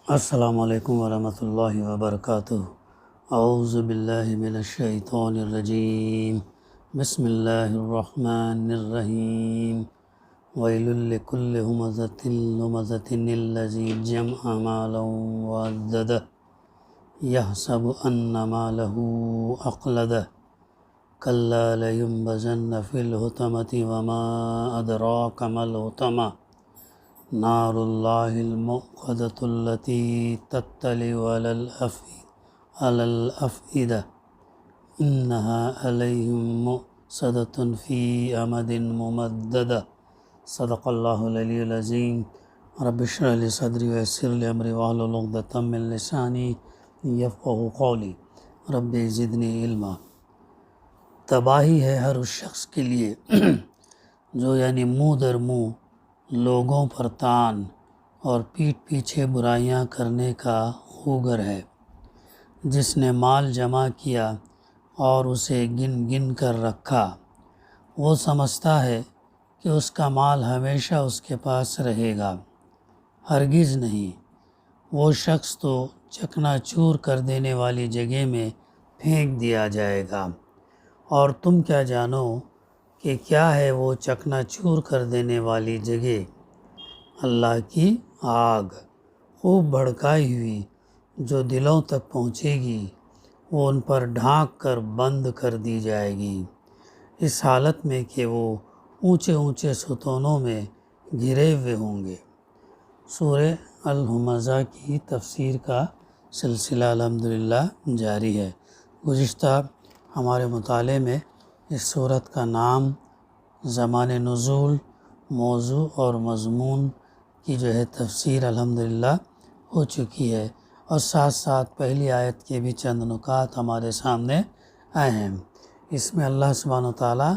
السلام علیکم ورحمۃ اللہ وبرکاتہ۔ اعوذ باللہ من الشیطان الرجیم، بسم اللہ الرحمن الرحیم۔ ویل لکل ہمزۃ لمزۃ الذی جمع مالا وعددہ یحسب ان مالہ اخلدہ کلا لینبذن فی الحطمۃ وما ادراک ما الحطمہ نار اللہ الموقدۃ التی تطلع علی الافئدہ انہا علیہم مؤصدۃ فی امد ممددہ۔ صدق اللہ العلی العظیم۔ رب اشرح لی صدری ویسر لی امری واحلل عقدۃ من لسانی یفقہوا قولی۔ رب زدنی علما۔ تباہی ہے ہر اس شخص کے لیے جو منہ در منہ لوگوں پر طعن اور پیٹھ پیچھے برائیاں کرنے کا خوگر ہے، جس نے مال جمع کیا اور اسے گن گن کر رکھا۔ وہ سمجھتا ہے کہ اس کا مال ہمیشہ اس کے پاس رہے گا، ہرگز نہیں۔ وہ شخص تو چکنا چور کر دینے والی جگہ میں پھینک دیا جائے گا، اور تم کیا جانو کہ کیا ہے وہ چکنا چور کر دینے والی جگہ؟ اللہ کی آگ، خوب بھڑکائی ہوئی، جو دلوں تک پہنچے گی، وہ ان پر ڈھانک کر بند کر دی جائے گی، اس حالت میں کہ وہ اونچے اونچے ستونوں میں گھرے ہوئے ہوں گے۔ سورہ الہمزہ کی تفسیر کا سلسلہ الحمدللہ جاری ہے۔ گزشتہ ہمارے مطالعے میں اس سورت کا نام، زمان نزول، موضوع اور مضمون کی تفسیر الحمدللہ ہو چکی ہے، اور ساتھ ساتھ پہلی آیت کے بھی چند نکات ہمارے سامنے آئے ہیں۔ اس میں اللہ سبحانہ وتعالیٰ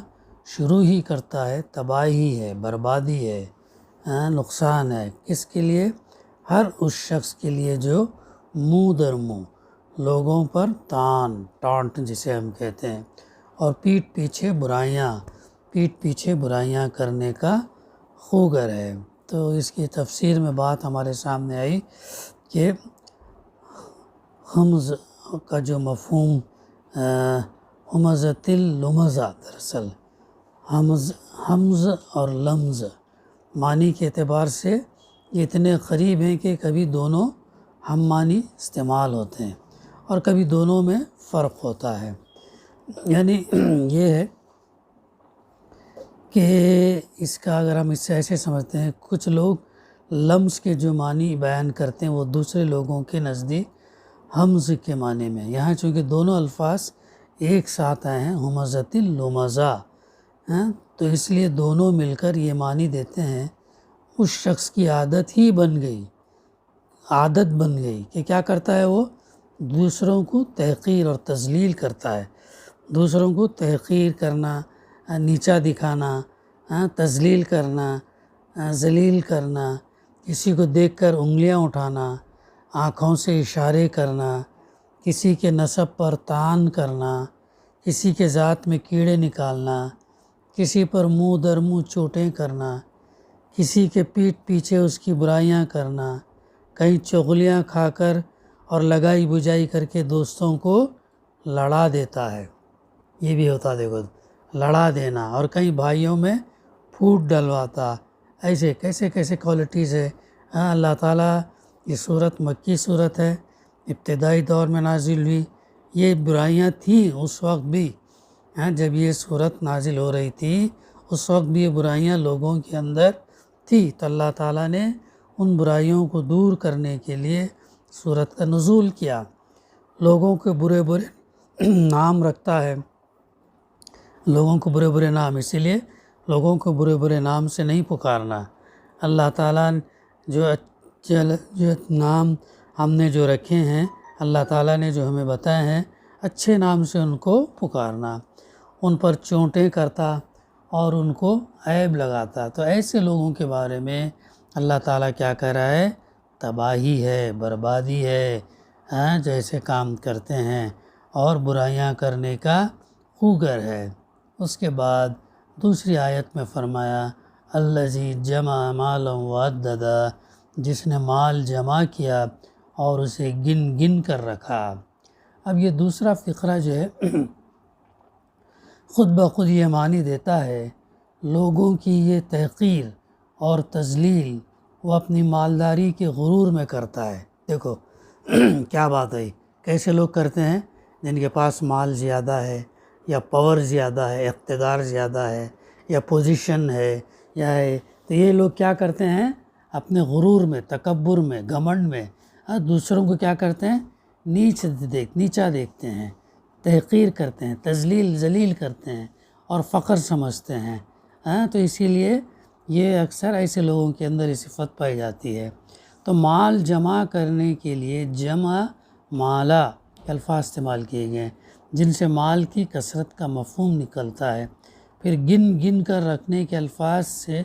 شروع ہی کرتا ہے، تباہی ہے، بربادی ہے، نقصان ہے، کس کے لیے؟ ہر اس شخص کے لیے جو منہ در منہ لوگوں پر طعن، ٹانٹ جسے ہم کہتے ہیں، اور پیٹھ پیچھے برائیاں کرنے کا خوگر ہے۔ تو اس کی تفسیر میں بات ہمارے سامنے آئی کہ حمز کا جو مفہوم، ہمزۃ اللمزہ، دراصل حمز اور لمز معنی کے اعتبار سے اتنے قریب ہیں کہ کبھی دونوں ہم معنی استعمال ہوتے ہیں اور کبھی دونوں میں فرق ہوتا ہے۔ یہ ہے کہ اس کا اگر ہم اس سے ایسے سمجھتے ہیں، کچھ لوگ لمز کے جو معنی بیان کرتے ہیں وہ دوسرے لوگوں کے نزدیک حمز کے معنی میں، یہاں چونکہ دونوں الفاظ ایک ساتھ آئے ہیں، ہمزۃ اللمزہ، تو اس لیے دونوں مل کر یہ معنی دیتے ہیں اس شخص کی عادت بن گئی کہ کیا کرتا ہے؟ وہ دوسروں کو تحقیر اور تذلیل کرتا ہے، دوسروں کو تحقیر کرنا، نیچا دکھانا، تذلیل کرنا، ذلیل کرنا، کسی کو دیکھ کر انگلیاں اٹھانا، آنکھوں سے اشارے کرنا، کسی کے نسب پر طعن کرنا، کسی کے ذات میں کیڑے نکالنا، کسی پر منہ در منہ چوٹیں کرنا، کسی کے پیٹھ پیچھے اس کی برائیاں کرنا، کہیں چغلیاں کھا کر اور لگائی بجائی کر کے دوستوں کو لڑا دیتا ہے، یہ بھی ہوتا، دیکھو، لڑا دینا، اور کئی بھائیوں میں پھوٹ ڈلواتا، ایسے کیسے کوالٹیز ہے۔ اللہ تعالیٰ، یہ صورت مکی صورت ہے، ابتدائی دور میں نازل ہوئی، یہ برائیاں تھیں اس وقت بھی، جب یہ صورت نازل ہو رہی تھی اس وقت بھی یہ برائیاں لوگوں کے اندر تھی، تو اللہ تعالیٰ نے ان برائیوں کو دور کرنے کے لیے صورت کا نزول کیا۔ لوگوں کے برے نام رکھتا ہے، لوگوں کو برے نام، اسی لیے لوگوں کو برے نام سے نہیں پکارنا۔ اللہ تعالیٰ جو نام ہم نے جو رکھے ہیں، اللہ تعالیٰ نے جو ہمیں بتائے ہیں، اچھے نام سے ان کو پکارنا، ان پر چونٹیں کرتا اور ان کو عیب لگاتا، تو ایسے لوگوں کے بارے میں اللہ تعالیٰ کیا کہہ رہا ہے؟ تباہی ہے، بربادی ہے، جیسے کام کرتے ہیں اور برائیاں کرنے کا خوگر ہے۔ اس کے بعد دوسری آیت میں فرمایا، الذی جمع مالا وعددہ، جس نے مال جمع کیا اور اسے گن گن کر رکھا۔ اب یہ دوسرا فقرہ جو ہے خود بخود یہ معنی دیتا ہے لوگوں کی یہ تحقیر اور تذلیل وہ اپنی مالداری کے غرور میں کرتا ہے۔ دیکھو کیا بات ہے، کیسے لوگ کرتے ہیں جن کے پاس مال زیادہ ہے یا پاور زیادہ ہے، اقتدار زیادہ ہے یا پوزیشن ہے یا ہے، تو یہ لوگ کیا کرتے ہیں اپنے غرور میں، تکبر میں، گھمنڈ میں دوسروں کو کیا کرتے ہیں نیچا دیکھتے ہیں، تحقیر کرتے ہیں، ذلیل کرتے ہیں اور فخر سمجھتے ہیں۔ تو اسی لیے یہ اکثر ایسے لوگوں کے اندر یہ صفت پائی جاتی ہے۔ تو مال جمع کرنے کے لیے جمع مالا کے الفاظ استعمال کیے گئے ہیں جن سے مال کی کثرت کا مفہوم نکلتا ہے۔ پھر گن گن کر رکھنے کے الفاظ سے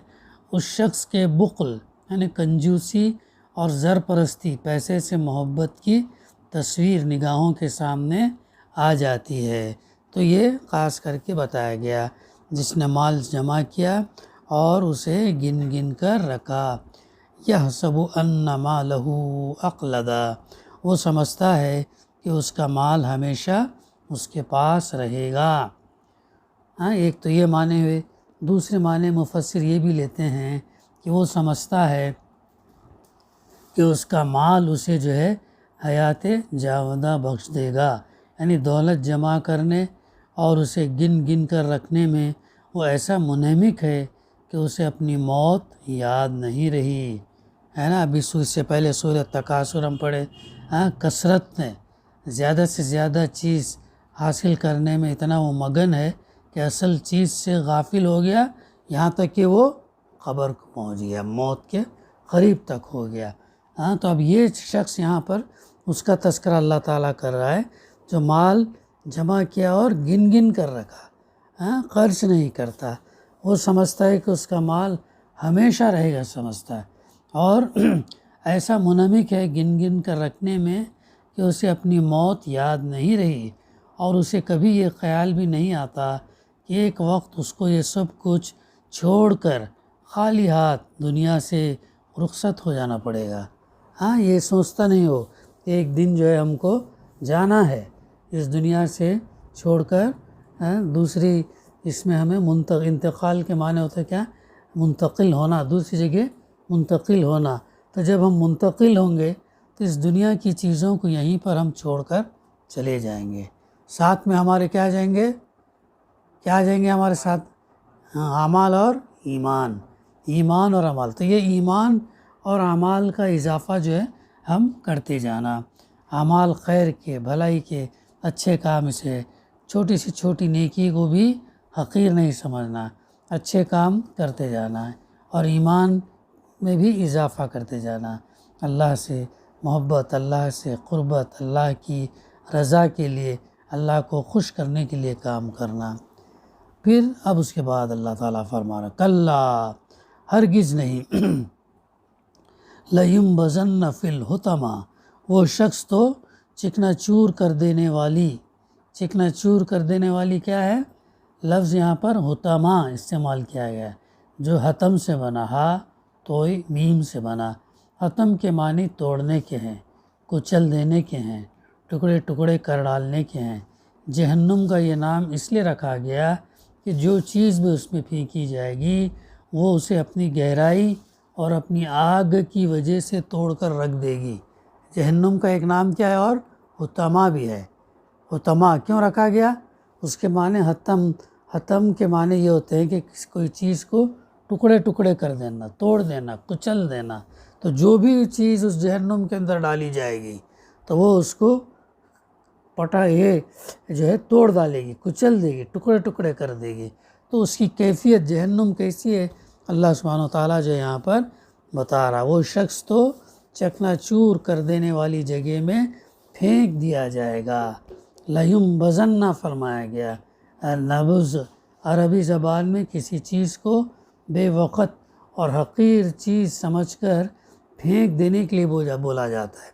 اس شخص کے بخل یعنی کنجوسی اور زر پرستی، پیسے سے محبت کی تصویر نگاہوں کے سامنے آ جاتی ہے۔ تو یہ خاص کر کے بتایا گیا جس نے مال جمع کیا اور اسے گن گن کر رکھا۔ یحسب ان مالہ اخلدا، وہ سمجھتا ہے کہ اس کا مال ہمیشہ اس کے پاس رہے گا۔ ایک تو یہ معنی ہوئے، دوسرے معنی مفسر یہ بھی لیتے ہیں کہ وہ سمجھتا ہے کہ اس کا مال اسے جو ہے حیات جاودہ بخش دے گا، یعنی دولت جمع کرنے اور اسے گن گن کر رکھنے میں وہ ایسا منہمک ہے کہ اسے اپنی موت یاد نہیں رہی ہے نا۔ ابھی اس سے پہلے سورۃ تکاثر ہم پڑھے، کثرت میں زیادہ سے زیادہ چیز حاصل کرنے میں اتنا وہ مگن ہے کہ اصل چیز سے غافل ہو گیا، یہاں تک کہ وہ قبر کو پہنچ گیا، موت کے قریب تک ہو گیا۔ تو اب یہ شخص یہاں پر اس کا تذکرہ اللہ تعالیٰ کر رہا ہے جو مال جمع کیا اور گن گن کر رکھا، خرچ نہیں کرتا، وہ سمجھتا ہے کہ اس کا مال ہمیشہ رہے گا سمجھتا ہے، اور ایسا منہمک ہے گن گن کر رکھنے میں کہ اسے اپنی موت یاد نہیں رہی، اور اسے کبھی یہ خیال بھی نہیں آتا کہ ایک وقت اس کو یہ سب کچھ چھوڑ کر خالی ہاتھ دنیا سے رخصت ہو جانا پڑے گا۔ یہ سوچتا نہیں ہو کہ ایک دن جو ہے ہم کو جانا ہے اس دنیا سے چھوڑ کر دوسری، اس میں ہمیں انتقال کے معنی ہوتے کیا، منتقل ہونا، دوسری جگہ منتقل ہونا۔ تو جب ہم منتقل ہوں گے تو اس دنیا کی چیزوں کو یہیں پر ہم چھوڑ کر چلے جائیں گے، ساتھ میں ہمارے کیا جائیں گے ہمارے ساتھ، اعمال اور ایمان اور اعمال۔ تو یہ ایمان اور اعمال کا اضافہ جو ہے ہم کرتے جانا، اعمال خیر کے، بھلائی کے، اچھے کام سے، چھوٹی سی چھوٹی نیکی کو بھی حقیر نہیں سمجھنا، اچھے کام کرتے جانا ہے، اور ایمان میں بھی اضافہ کرتے جانا، اللہ سے محبت، اللہ سے قربت، اللہ کی رضا کے لیے، اللہ کو خوش کرنے کے لیے کام کرنا۔ پھر اب اس کے بعد اللہ تعالیٰ فرما رہا کلا، ہرگز نہیں، لَيُنبَذَنَّ فِي الْحُطَمَةِ، وہ شخص تو چکنا چور کر دینے والی کیا ہے، لفظ یہاں پر حطمہ استعمال کیا گیا ہے جو حتم سے بنا، توئی میم سے بنا۔ حتم کے معنی توڑنے کے ہیں، کچل دینے کے ہیں، ٹکڑے ٹکڑے کر ڈالنے کے ہیں۔ جہنم کا یہ نام اس لیے رکھا گیا کہ جو چیز بھی اس میں پھینکی جائے گی وہ اسے اپنی گہرائی اور اپنی آگ کی وجہ سے توڑ کر رکھ دے گی۔ جہنم کا ایک نام کیا ہے اور حطمہ بھی ہے۔ حطمہ کیوں رکھا گیا؟ اس کے معنی حتم کے معنی یہ ہوتے ہیں کہ کوئی چیز کو ٹکڑے ٹکڑے کر دینا، توڑ دینا، کچل دینا۔ تو جو بھی چیز اس جہنم کے اندر ڈالی جائے گی تو وہ اس کو توڑ ڈالے گی، کچل دے گی، ٹکڑے ٹکڑے کر دے گی۔ تو اس کی کیفیت جہنم کیسی ہے اللہ سبحانہ و تعالیٰ جو یہاں پر بتا رہا، وہ شخص تو چکنا چور کر دینے والی جگہ میں پھینک دیا جائے گا۔ لَيُنبَذَنَّ فرمایا گیا، نبذ عربی زبان میں کسی چیز کو بے وقت اور حقیر چیز سمجھ کر پھینک دینے کے لیے بولا جاتا ہے۔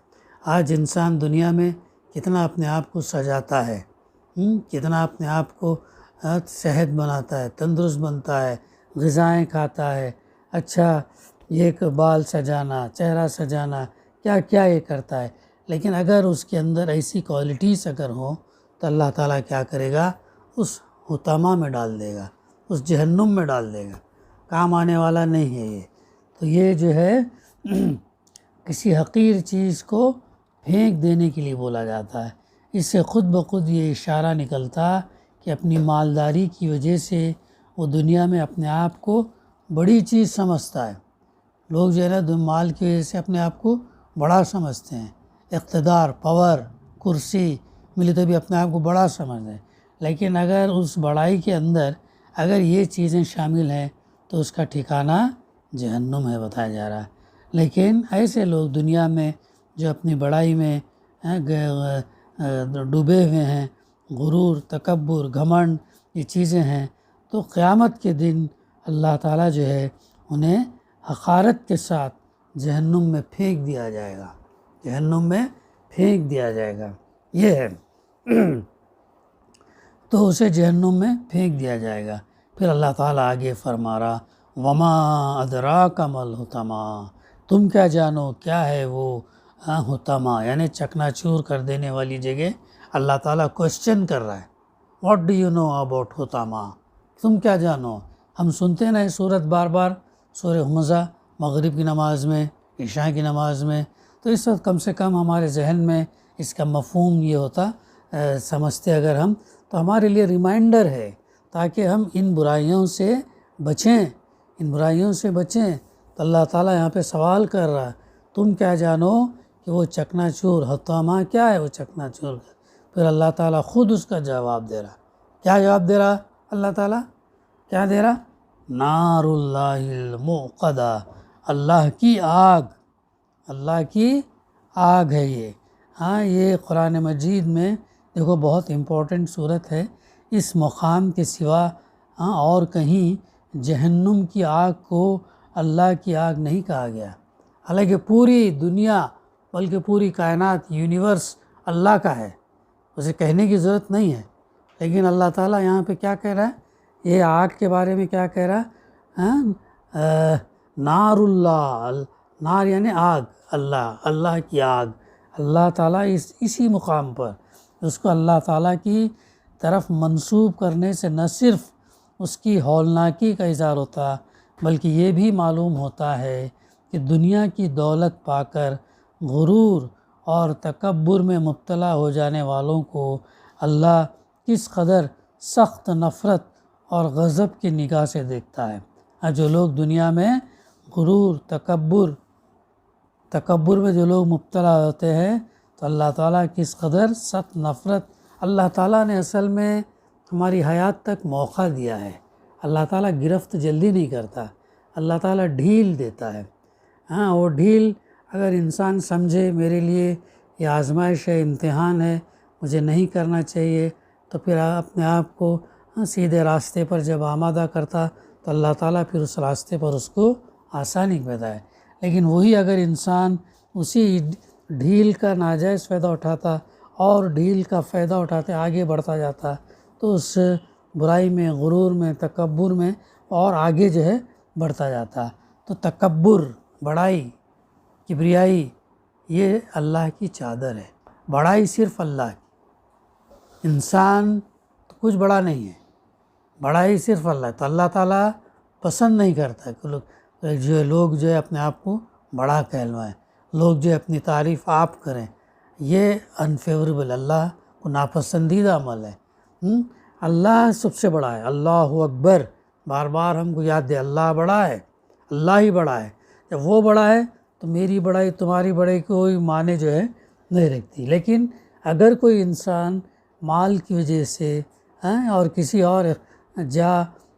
آج انسان دنیا میں کتنا اپنے آپ کو سجاتا ہے، کتنا اپنے آپ کو صحت بناتا ہے، تندرست بنتا ہے، غذائیں کھاتا ہے، اچھا یہ بال سجانا، چہرہ سجانا، کیا کیا یہ کرتا ہے، لیکن اگر اس کے اندر ایسی کوالٹیز اگر ہوں تو اللہ تعالیٰ کیا کرے گا، اس حطمہ میں ڈال دے گا، اس جہنم میں ڈال دے گا، کام آنے والا نہیں ہے یہ۔ تو یہ جو ہے کسی حقیر چیز کو پھینک دینے کے لیے بولا جاتا ہے۔ اس سے خود بخود یہ اشارہ نکلتا کہ اپنی مالداری کی وجہ سے وہ دنیا میں اپنے آپ کو بڑی چیز سمجھتا ہے۔ لوگ جو ہے نا مال کی وجہ سے اپنے آپ کو بڑا سمجھتے ہیں، اقتدار، پاور، کرسی ملی تو بھی اپنے آپ کو بڑا سمجھتے ہیں۔ لیکن اگر اس بڑائی کے اندر اگر یہ چیزیں شامل ہیں تو اس کا ٹھکانہ جہنم ہے بتایا جا رہا ہے۔ لیکن ایسے لوگ دنیا میں جو اپنی بڑائی میں ڈوبے ہوئے ہیں، غرور، تکبر، گھمنڈ یہ چیزیں ہیں، تو قیامت کے دن اللہ تعالیٰ جو ہے انہیں حقارت کے ساتھ جہنم میں پھینک دیا جائے گا، جہنم میں پھینک دیا جائے گا، یہ ہے تو اسے جہنم میں پھینک دیا جائے گا۔ پھر اللہ تعالیٰ آگے فرما رہا وما ادراک ما الحطمہ، تم کیا جانو کیا ہے وہ حطمہ، یعنی چکنا چور کر دینے والی جگہ اللہ تعالیٰ کوشچن کر رہا ہے، what do you know about حطمہ، تم کیا جانو۔ ہم سنتے ہیں نا یہ سورت بار بار، سورہ حمزہ، مغرب کی نماز میں، عشاء کی نماز میں، تو اس وقت کم سے کم ہمارے ذہن میں اس کا مفہوم یہ ہوتا سمجھتے اگر ہم تو ہمارے لیے ریمائنڈر ہے تاکہ ہم ان برائیوں سے بچیں، ان برائیوں سے بچیں۔ تو اللہ تعالیٰ یہاں پہ سوال کر رہا ہے تم کیا جانو کہ وہ چکنا چور حطمہ کیا ہے، وہ چکنا چور۔ پھر اللہ تعالیٰ خود اس کا جواب دے رہا، کیا جواب دے رہا اللہ تعالیٰ، کیا دے رہا، نار اللہ الموقدہ، اللہ کی آگ، اللہ کی آگ ہے یہ۔ ہاں یہ قرآن مجید میں دیکھو بہت امپورٹنٹ صورت ہے، اس مقام کے سوا اور کہیں جہنم کی آگ کو اللہ کی آگ نہیں کہا گیا، حالانکہ پوری دنیا بلکہ پوری کائنات یونیورس اللہ کا ہے، اسے کہنے کی ضرورت نہیں ہے، لیکن اللہ تعالیٰ یہاں پہ کیا کہہ رہا ہے، یہ آگ کے بارے میں کیا کہہ رہا ہے، نار اللہ، نار یعنی آگ، اللہ کی آگ۔ اللہ تعالیٰ اسی مقام پر اس کو اللہ تعالیٰ کی طرف منسوب کرنے سے نہ صرف اس کی ہولناکی کا اظہار ہوتا بلکہ یہ بھی معلوم ہوتا ہے کہ دنیا کی دولت پا کر غرور اور تکبر میں مبتلا ہو جانے والوں کو اللہ کس قدر سخت نفرت اور غضب کی نگاہ سے دیکھتا ہے۔ جو لوگ دنیا میں غرور، تکبر میں جو لوگ مبتلا ہوتے ہیں تو اللہ تعالیٰ کس قدر سخت نفرت، اللہ تعالیٰ نے اصل میں ہماری حیات تک موقع دیا ہے، اللہ تعالیٰ گرفت جلدی نہیں کرتا، اللہ تعالیٰ ڈھیل دیتا ہے۔ وہ ڈھیل اگر انسان سمجھے میرے لیے یہ آزمائش ہے، امتحان ہے، مجھے نہیں کرنا چاہیے، تو پھر اپنے آپ کو سیدھے راستے پر جب آمادہ کرتا تو اللہ تعالیٰ پھر اس راستے پر اس کو آسانی پیدا ہے۔ لیکن وہی اگر انسان اسی ڈھیل کا ناجائز فائدہ اٹھاتا اور ڈھیل کا فائدہ اٹھاتے آگے بڑھتا جاتا تو اس برائی میں، غرور میں، تکبر میں اور آگے جو ہے بڑھتا جاتا۔ تو تکبر، بڑائی، کبریائی یہ اللہ کی چادر ہے، بڑائی صرف اللہ کی، انسان تو کچھ بڑا نہیں ہے، بڑائی صرف اللہ ہے۔ تو اللہ تعالیٰ پسند نہیں کرتا کہ لوگ جو ہے اپنے آپ کو بڑا کہلوائیں، لوگ جو اپنی تعریف آپ کریں، یہ انفیوریبل، اللہ کو ناپسندیدہ عمل ہے۔ اللہ سب سے بڑا ہے، اللہ اکبر، بار بار ہم کو یاد دے اللہ بڑا ہے، اللہ ہی بڑا ہے۔ جب وہ بڑا ہے تو میری بڑائی تمہاری بڑائی کوئی معنی جو ہے نہیں رکھتی۔ لیکن اگر کوئی انسان مال کی وجہ سے اور کسی اور جا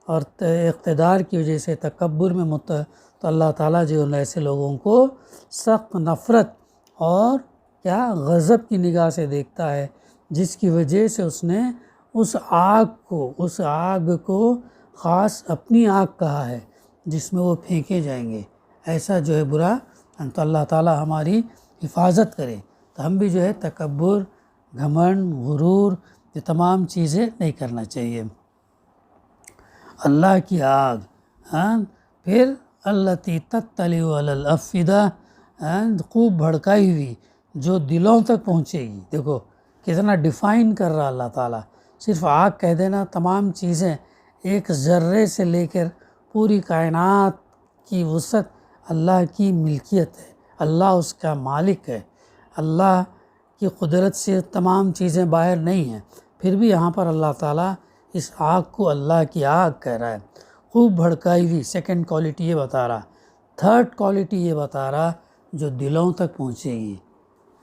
اور اقتدار کی وجہ سے تکبر میں تو اللہ تعالیٰ جو ایسے لوگوں کو سخت نفرت اور کیا غضب کی نگاہ سے دیکھتا ہے، جس کی وجہ سے اس نے اس آگ کو خاص اپنی آگ کہا ہے جس میں وہ پھینکے جائیں گے۔ ایسا جو ہے برا، تو اللہ تعالیٰ ہماری حفاظت کرے، تو ہم بھی جو ہے تکبر، گھمنڈ، غرور یہ تمام چیزیں نہیں کرنا چاہیے۔ اللہ کی آگ، پھر التی تطلع علی الافئدہ، خوب بھڑکائی ہوئی جو دلوں تک پہنچے گی. دیکھو کتنا ڈیفائن کر رہا اللہ تعالیٰ. صرف آگ کہہ دینا تمام چیزیں، ایک ذرے سے لے کر پوری کائنات کی وسعت اللہ کی ملکیت ہے، اللہ اس کا مالک ہے. اللہ کی قدرت سے تمام چیزیں باہر نہیں ہیں، پھر بھی یہاں پر اللہ تعالیٰ اس آگ کو اللہ کی آگ کہہ رہا ہے. خوب بھڑکائی ہوئی. سیکنڈ کوالٹی یہ بتا رہا. تھرڈ کوالٹی یہ بتا رہا جو دلوں تک پہنچے گی.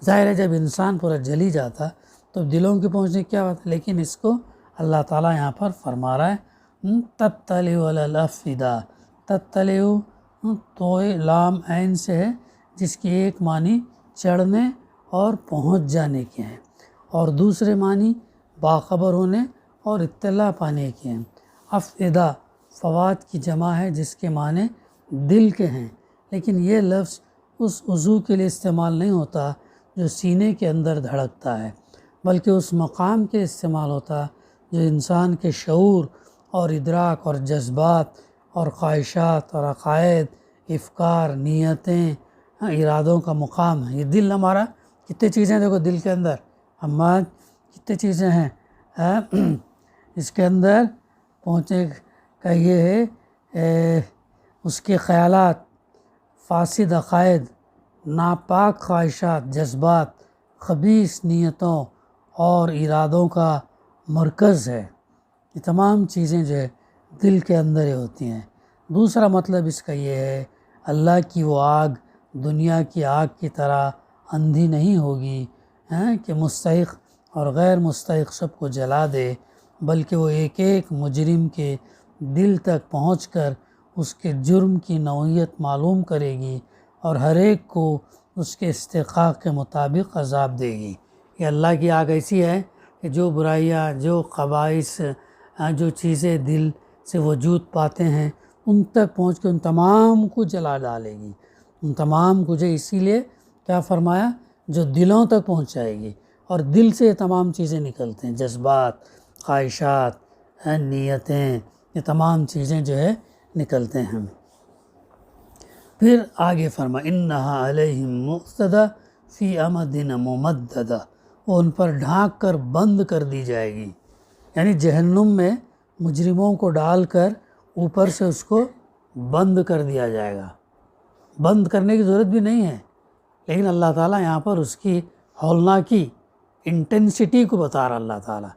ظاہر ہے جب انسان پورا جل ہی جاتا تو دلوں کے پہنچنے کیا بات ہے، لیکن اس کو اللہ تعالیٰ یہاں پر فرما رہا ہے تطلع علی الافئدہ. تطلع تو لام عین سے ہے، جس کی ایک معنی چڑھنے اور پہنچ جانے کے ہیں، اور دوسرے معنی باخبر ہونے اور اطلاع پانے کے ہیں. افئدہ فواد کی جمع ہے جس کے معنی دل کے ہیں، لیکن یہ لفظ اس عضو کے لیے استعمال نہیں ہوتا جو سینے کے اندر دھڑکتا ہے، بلکہ اس مقام کے استعمال ہوتا جو انسان کے شعور اور ادراک اور جذبات اور خواہشات اور عقائد، افکار، نیتیں، ارادوں کا مقام ہے. یہ دل ہمارا کتنے چیزیں دیکھو دل کے اندر ہمارا کتنے چیزیں ہیں. اس کے اندر پہنچنے کا یہ ہے اس کے خیالات، فاسد عقائد، ناپاک خواہشات، جذبات، خبیث نیتوں اور ارادوں کا مرکز ہے. یہ تمام چیزیں جو ہے دل کے اندر ہی ہوتی ہیں. دوسرا مطلب اس کا یہ ہے اللہ کی وہ آگ دنیا کی آگ کی طرح اندھی نہیں ہوگی کہ مستحق اور غیر مستحق سب کو جلا دے، بلکہ وہ ایک ایک مجرم کے دل تک پہنچ کر اس کے جرم کی نوعیت معلوم کرے گی اور ہر ایک کو اس کے استحقاق کے مطابق عذاب دے گی. یہ اللہ کی آگ ایسی ہے کہ جو برائیاں، جو خبائث، جو چیزیں دل سے وجود پاتے ہیں ان تک پہنچ کے ان تمام کو جلا ڈالے گی. ان تمام کو جو اسی لیے کیا فرمایا جو دلوں تک پہنچائے گی، اور دل سے یہ تمام چیزیں نکلتے ہیں، جذبات، خواہشات، نیتیں، یہ تمام چیزیں جو ہے نکلتے ہیں. پھر آگے فرما انہا علیہم مؤصدہ فی امد ممددہ، وہ ان پر ڈھانک کر بند کر دی جائے گی. یعنی جہنم میں مجرموں کو ڈال کر اوپر سے اس کو بند کر دیا جائے گا. بند کرنے کی ضرورت بھی نہیں ہے، لیکن اللہ تعالیٰ یہاں پر اس کی ہولناکی انٹینسٹی کو بتا رہا. اللہ تعالیٰ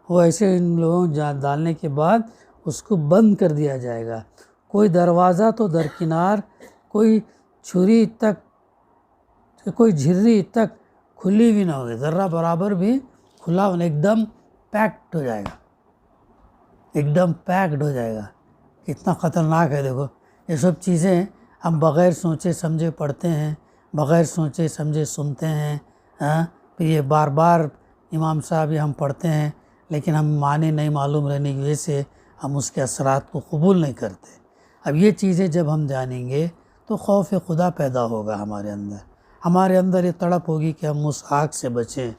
وہ ایسے ان لوگوں ڈالنے کے بعد اس کو بند کر دیا جائے گا. کوئی دروازہ تو درکنار، کوئی چھری تک، کوئی جھرری تک کھلی بھی نہ ہوگی، ذرہ برابر بھی کھلا ہونا، ایک دم پیکڈ ہو جائے گا، ایک دم پیکڈ ہو جائے گا. کتنا خطرناک ہے دیکھو. یہ سب چیزیں ہم بغیر سوچے سمجھے پڑھتے ہیں، بغیر سوچے سمجھے سنتے ہیں. پھر یہ بار بار امام صاحب یہ ہم پڑھتے ہیں، لیکن ہم معنی نہیں معلوم رہنے کی وجہ سے ہم اس کے اثرات کو قبول نہیں کرتے. اب یہ چیزیں جب ہم جانیں گے تو خوف خدا پیدا ہوگا ہمارے اندر. ہمارے اندر یہ تڑپ ہوگی کہ ہم اس آگ سے بچیں،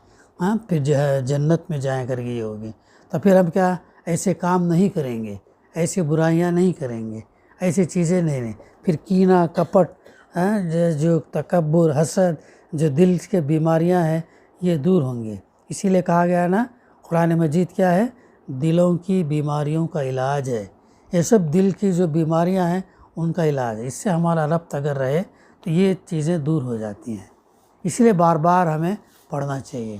پھر جو ہے جنت میں جائیں کر کے یہ ہوگی. تو پھر ہم کیا ایسے کام نہیں کریں گے، ایسے برائیاں نہیں کریں گے، ایسی چیزیں نہیں. پھر کینہ، کپٹ، جو تکبر، حسد، جو دل کے بیماریاں ہیں یہ دور ہوں گے. اسی لیے کہا گیا نا قرآن مجید کیا ہے، دلوں کی بیماریوں کا علاج ہے. یہ سب دل کی جو بیماریاں ہیں ان کا علاج ہے. اس سے ہمارا ربط اگر رہے تو یہ چیزیں دور ہو جاتی ہیں. اس لیے بار بار ہمیں پڑھنا چاہیے،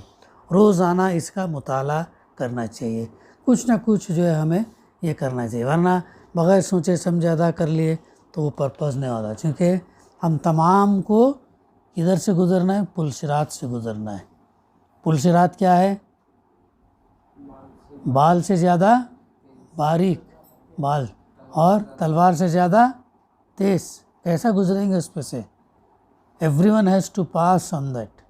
روزانہ اس کا مطالعہ کرنا چاہیے. کچھ نہ کچھ جو ہے ہمیں یہ کرنا چاہیے، ورنہ بغیر سوچے سمجھے ادا کر لیے تو وہ پرپز نہیں ہوتا. چونکہ ہم تمام کو کدھر سے گزرنا ہے، پل صراط سے گزرنا ہے. پل صراط کیا ہے؟ بال سے زیادہ باریک بال اور تلوار سے زیادہ تیز. کیسا گزریں گے اس پہ سے؟ Everyone has to pass on that.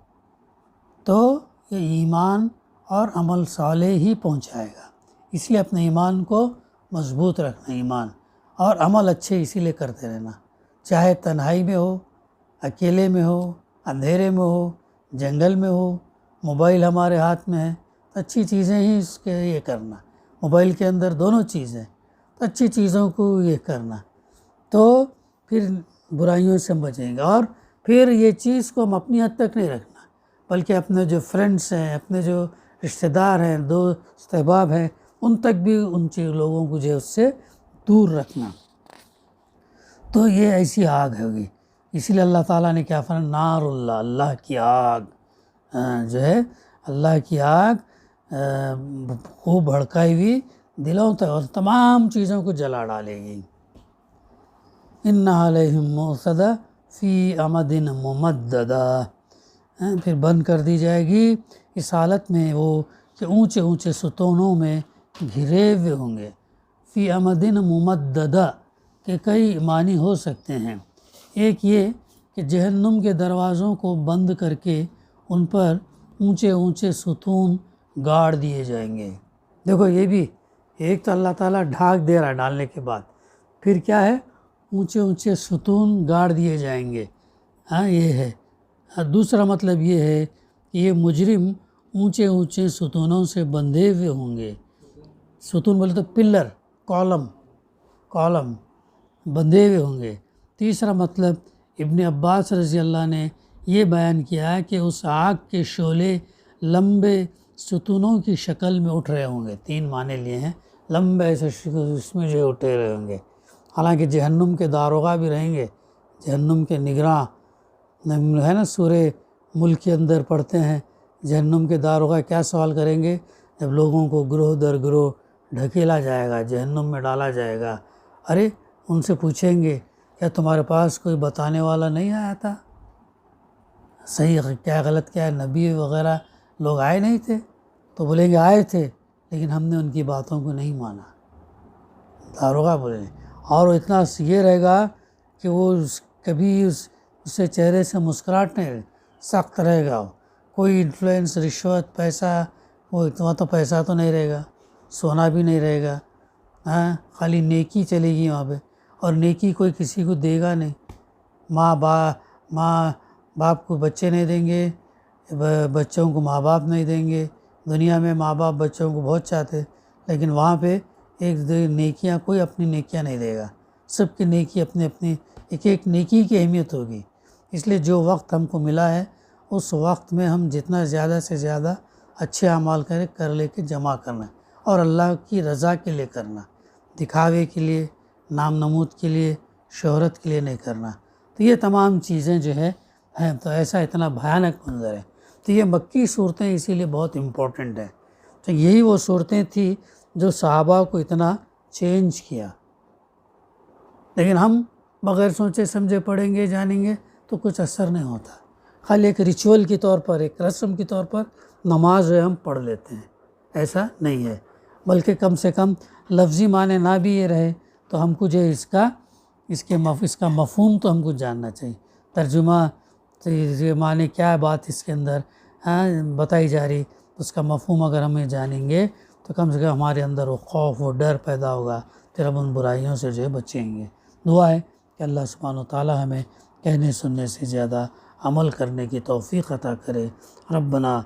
تو یہ ایمان اور عمل صالح ہی پہنچائے گا. اس لیے اپنے ایمان کو مضبوط رکھنا، ایمان اور عمل اچھے اسی لیے کرتے رہنا، چاہے تنہائی میں ہو، اکیلے میں ہو، اندھیرے میں ہو، جنگل میں ہو. موبائل ہمارے ہاتھ میں ہے، اچھی چیزیں ہی اس کے یہ کرنا. موبائل کے اندر دونوں چیزیں، تو اچھی چیزوں کو یہ کرنا، تو پھر برائیوں سے ہم بچیں گے. اور پھر یہ چیز کو ہم اپنی حد تک نہیں رکھنا، بلکہ اپنے جو فرینڈس ہیں، اپنے جو رشتہ دار ہیں، دوست احباب ہیں، ان تک بھی ان لوگوں کو جو ہے اس سے دور رکھنا۔ تو یہ ایسی آگ ہوگی، اسی لیے اللہ تعالیٰ نے کیا فرمایا، نار اللہ، اللہ کی آگ جو ہے، اللہ کی آگ خوب بھڑکائی ہوئی دلوں تک اور تمام چیزوں کو جلا ڈالے گی۔ ان علیہم موصدہ فی امد ممددہ، پھر بند کر دی جائے گی اس حالت میں وہ کہ اونچے اونچے ستونوں میں گھرے ہوئے ہوں گے۔ فی امد ممددہ کے کئی معنی ہو سکتے ہیں، ایک یہ کہ جہنم کے دروازوں کو بند کر کے ان پر اونچے اونچے ستون گاڑ دیے جائیں گے۔ دیکھو یہ بھی ایک تو اللہ تعالیٰ ڈھانک دے رہا ڈالنے کے بعد، پھر کیا ہے، اونچے اونچے ستون گاڑ دیے جائیں گے۔ یہ ہے دوسرا مطلب، یہ ہے کہ یہ مجرم اونچے اونچے ستونوں سے بندھے ہوئے ہوں گے۔ ستون بولے تو پلر، کالم بندھے ہوئے ہوں گے۔ تیسرا مطلب ابن عباس رضی اللہ نے یہ بیان کیا ہے کہ اس آگ کے شعلے لمبے ستونوں کی شکل میں اٹھ رہے ہوں گے۔ 3 معنی لیے ہیں، لمبے ایسے اس میں جو اٹھے رہے ہوں گے۔ حالانکہ جہنم کے داروغہ بھی رہیں گے، جہنم کے نگراں ہے نا، سورہ ملک کے اندر پڑھتے ہیں، جہنم کے داروغہ کیا سوال کریں گے جب لوگوں کو گروہ در گروہ ڈھکیلا جائے گا، جہنم میں ڈالا جائے گا۔ ارے ان سے پوچھیں گے کیا تمہارے پاس کوئی بتانے والا نہیں آیا تھا، صحیح کیا غلط کیا ہے، نبی وغیرہ لوگ آئے نہیں تھے؟ تو بولیں گے آئے تھے لیکن ہم نے ان کی باتوں کو نہیں مانا، داروغہ بولیں۔ اور اتنا یہ رہے گا کہ وہ کبھی اس سے چہرے سے مسکراہٹ نہیں، سخت رہے گا، کوئی انفلوئنس، رشوت، پیسہ، وہ اتنا تو پیسہ تو نہیں رہے گا، سونا بھی نہیں رہے گا، خالی نیکی چلے گی وہاں پہ، اور نیکی کوئی کسی کو دے گا نہیں۔ ماں باپ کو بچے نہیں دیں گے، بچوں کو ماں باپ نہیں دیں گے۔ دنیا میں ماں باپ بچوں کو بہت چاہتے، لیکن وہاں پہ نیکیاں کوئی اپنی نیکیاں نہیں دے گا، سب کی نیکی اپنی اپنی، ایک ایک نیکی کی اہمیت ہوگی۔ اس لیے جو وقت ہم کو ملا ہے اس وقت میں ہم جتنا زیادہ سے زیادہ اچھے اعمال کر لے کے جمع کرنا، اور اللہ کی رضا کے لیے کرنا، دکھاوے کے لیے، نام نمود کے لیے، شہرت کے لیے نہیں کرنا۔ تو یہ تمام چیزیں جو ہیں تو ایسا اتنا بھیانک منظر ہے۔ تو یہ مکی صورتیں اسی لیے بہت امپورٹنٹ ہیں۔ تو یہی وہ صورتیں تھیں جو صحابہ کو اتنا چینج کیا، لیکن ہم بغیر سوچے سمجھے پڑھیں گے، جانیں گے تو کچھ اثر نہیں ہوتا۔ خالی ایک ریچول کے طور پر، ایک رسم کے طور پر نماز جو ہم پڑھ لیتے ہیں، ایسا نہیں ہے، بلکہ کم سے کم لفظی معنی نہ بھی یہ رہے تو ہم کو جو اس کا مفہوم تو ہم کو جاننا چاہیے، ترجمہ یہ معنی کیا ہے، بات اس کے اندر بتائی جا رہی، اس کا مفہوم اگر ہمیں جانیں گے تو کم سے کم ہمارے اندر وہ خوف و ڈر پیدا ہوگا، پھر ہم ان برائیوں سے جو ہے بچیں گے۔ دعا ہے کہ اللہ سبحانہ و تعالی ہمیں کہنے سننے سے زیادہ عمل کرنے کی توفیق عطا کرے۔ ربنا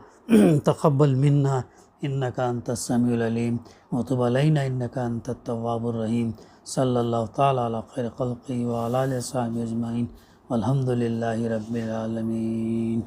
تقبل منا انک انت السمیع العلیم وتب علینا انک انت التواب الرحیم۔ صلی اللہ تعالی علی خیر خلقہ وعلی آلہ وصحبہ اجمعین والحمد للہ رب العالمین۔